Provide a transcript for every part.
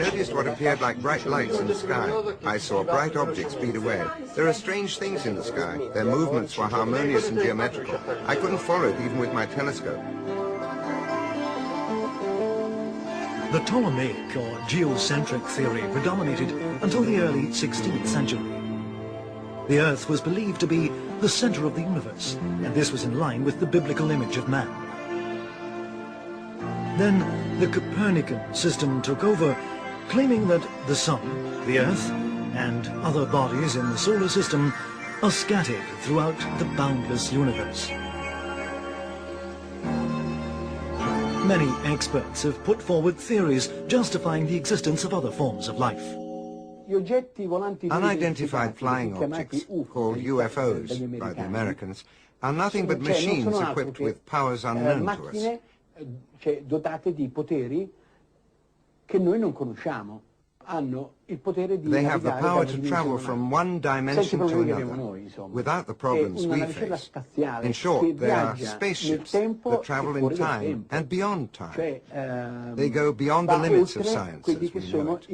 noticed what appeared like bright lights in the sky. I saw bright objects speed away. There are strange things in the sky. Their movements were harmonious and geometrical. I couldn't follow it even with my telescope. The Ptolemaic or geocentric theory predominated until the early 16th century. The Earth was believed to be the center of the universe, and this was in line with the biblical image of man. Then the Copernican system took over, claiming that the Sun, the Earth, and other bodies in the solar system are scattered throughout the boundless universe. Many experts have put forward theories justifying the existence of other forms of life. Unidentified flying objects, called UFOs by the Americans, are nothing but machines equipped with powers unknown to us. They have the power to travel from one dimension to another without the problems we face. In short, they are spaceships that travel in time and beyond time. They go beyond the limits of science as we know it.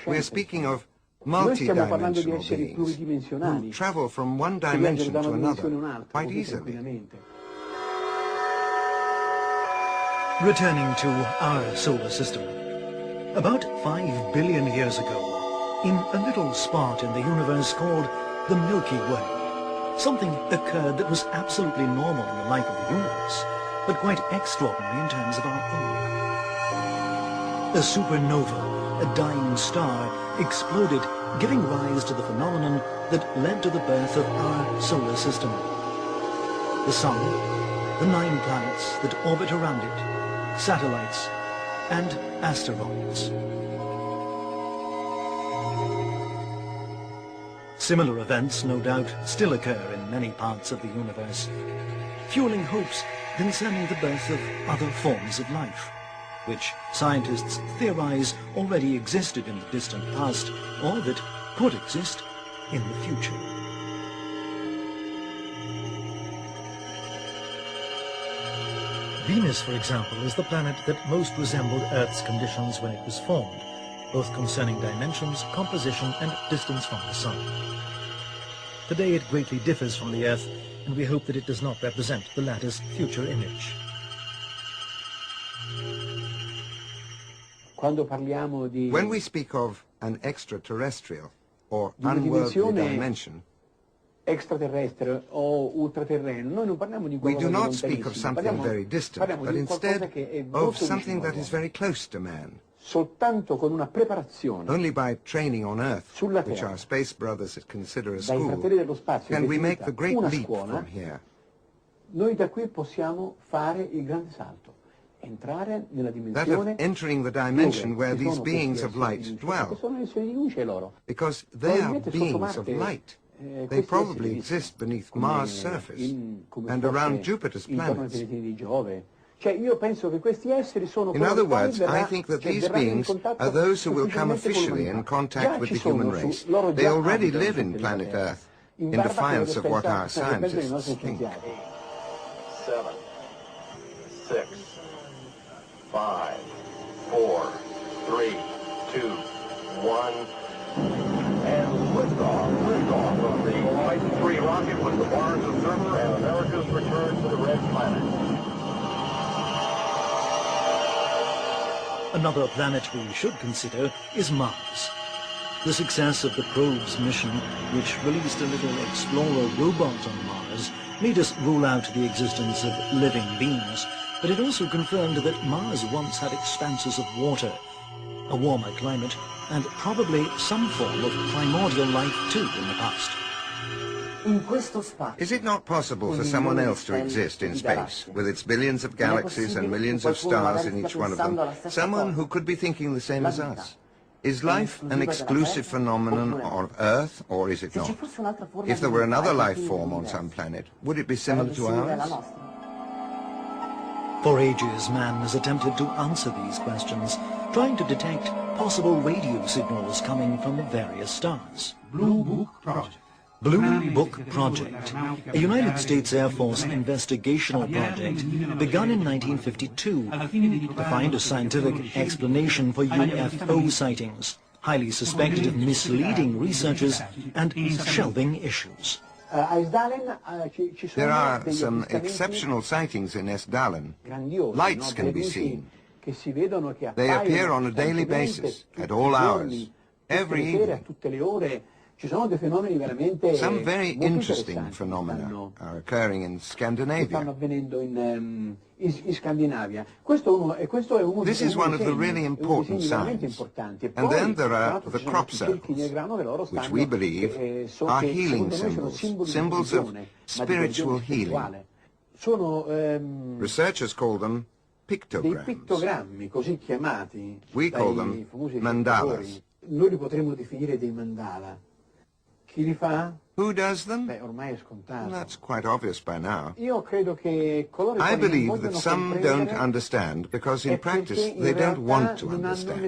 We are speaking of multi-dimensional beings who travel from one dimension to another quite easily. Returning to our solar system, about 5 billion years ago, in a little spot in the universe called the Milky Way, something occurred that was absolutely normal in the life of the universe, but quite extraordinary in terms of our own. A supernova, a dying star, exploded, giving rise to the phenomenon that led to the birth of our solar system. The Sun, the 9 planets that orbit around it, satellites, and asteroids. Similar events, no doubt, still occur in many parts of the universe, fueling hopes concerning the birth of other forms of life, which scientists theorize already existed in the distant past, or that could exist in the future. Venus, for example, is the planet that most resembled Earth's conditions when it was formed, both concerning dimensions, composition, and distance from the Sun. Today it greatly differs from the Earth, and we hope that it does not represent the latter's future image. When we speak of an extraterrestrial or unworldly dimension, we do not speak of something very distant, but instead of something that is very close to man. Only by training on Earth, which our space brothers consider a school, can we make the great leap from here. That of entering the dimension where these beings of light dwell, because they are beings of light. They probably exist beneath Mars' surface and around Jupiter's planets. In other words, I think that these beings are those who will come officially in contact with the human race. They already live in planet Earth, in defiance of what our scientists think. 7, 6, 5, 4, 3, 2, 1, and liftoff of the Flight 3 rocket with the Mars observer and America's return to the Red Planet. Another planet we should consider is Mars. The success of the probe's mission, which released a little explorer robot on Mars, made us rule out the existence of living beings, but it also confirmed that Mars once had expanses of water, a warmer climate, and probably some form of primordial life too in the past. Is it not possible for someone else to exist in space, with its billions of galaxies and millions of stars in each one of them, someone who could be thinking the same as us? Is life an exclusive phenomenon of Earth, or is it not? If there were another life form on some planet, would it be similar to ours? For ages, man has attempted to answer these questions, trying to detect possible radio signals coming from various stars. Blue Book Project. Blue Book Project, a United States Air Force investigational project begun in 1952 to find a scientific explanation for UFO sightings, highly suspected of misleading researchers and shelving issues. There are some exceptional sightings in Esdalen. Lights can be seen. They appear on a daily basis, at all hours, every evening. Some very interesting phenomena are occurring in Scandinavia. This is one of the really important signs. And then there are the crop circles, which we believe are healing symbols, symbols of spiritual healing. Researchers call them pictograms. We call them mandalas. Who does them? That's quite obvious by now. I believe that some don't understand because in practice they don't want to understand.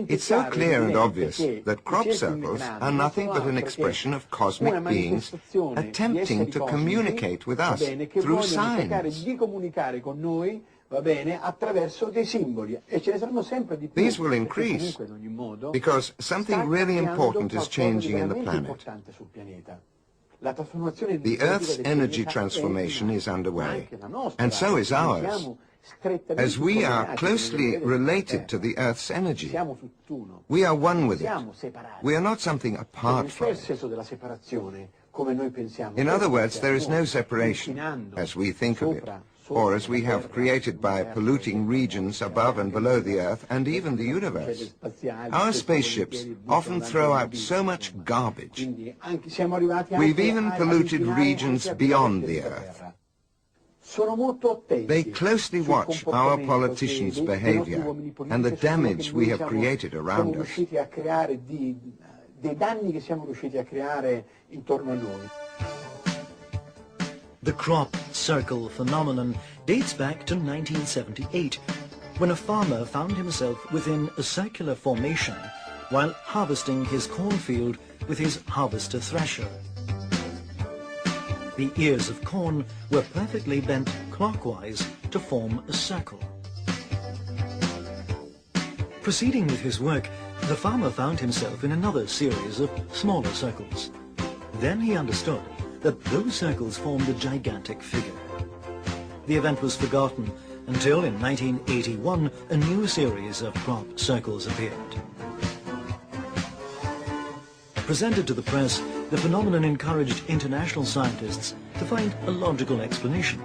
It's so clear and obvious that crop circles are nothing but an expression of cosmic beings attempting to communicate with us through signs. These will increase because something really important is changing in the planet. The Earth's energy transformation is underway, and so is ours. As we are closely related to the Earth's energy, we are one with it. We are not something apart from it. In other words, there is no separation, as we think of it, or as we have created by polluting regions above and below the Earth and even the universe. Our spaceships often throw out so much garbage. We've even polluted regions beyond the Earth. They closely watch our politicians' behavior and the damage we have created around us. The crop circle phenomenon dates back to 1978, when a farmer found himself within a circular formation while harvesting his cornfield with his harvester thresher. The ears of corn were perfectly bent clockwise to form a circle. Proceeding with his work, the farmer found himself in another series of smaller circles. Then he understood that those circles formed a gigantic figure. The event was forgotten until in 1981 a new series of crop circles appeared. Presented to the press, the phenomenon encouraged international scientists to find a logical explanation.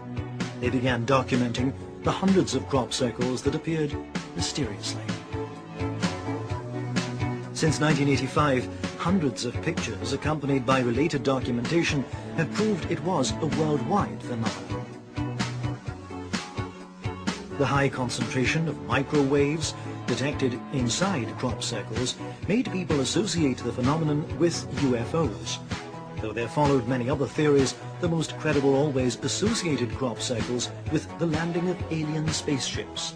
They began documenting the hundreds of crop circles that appeared mysteriously. Since 1985, hundreds of pictures accompanied by related documentation have proved it was a worldwide phenomenon. The high concentration of microwaves detected inside crop circles made people associate the phenomenon with UFOs. Though there followed many other theories, the most credible always associated crop circles with the landing of alien spaceships.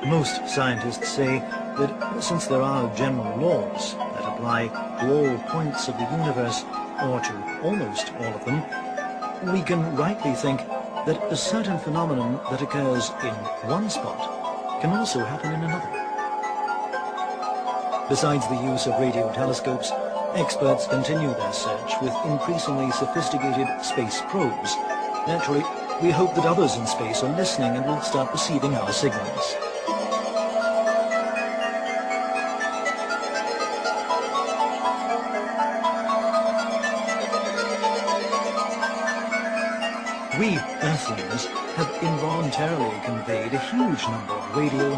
Most scientists say that since there are general laws that apply to all points of the universe, or to almost all of them, we can rightly think that a certain phenomenon that occurs in one spot can also happen in another. Besides the use of radio telescopes, experts continue their search with increasingly sophisticated space probes. Naturally, we hope that others in space are listening and will start receiving our signals. We, Earthlings, have involuntarily conveyed a huge number of radio